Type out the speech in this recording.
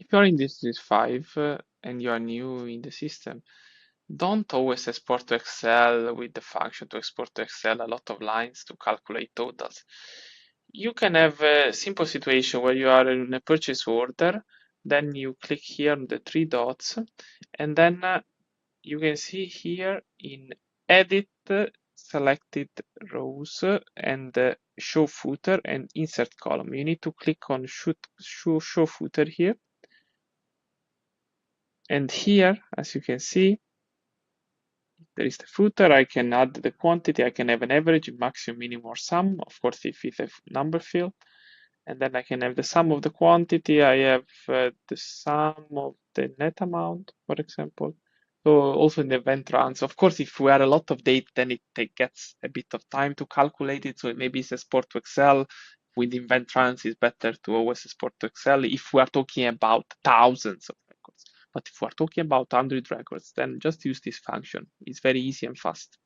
If you're in d365 and you are new in the system, don't always export to Excel with the function to export to Excel a lot of lines to calculate totals. You can have a simple situation where you are in a purchase order, then you click here on the three dots, and then you can see here in edit selected rows and show footer and insert column. You need to click on show footer here. And here, as you can see, there is the footer. I can add the quantity. I can have an average, maximum, minimum, or sum. Of course, if it's a number field. And then I can have the sum of the quantity. I have the sum of the net amount, for example. So also in the event runs. Of course, if we have a lot of data, then it gets a bit of time to calculate it. So maybe it's export to Excel. With event runs, it's better to always export to Excel if we are talking about thousands of records. But if we're talking about 100 records, then just use this function. It's very easy and fast.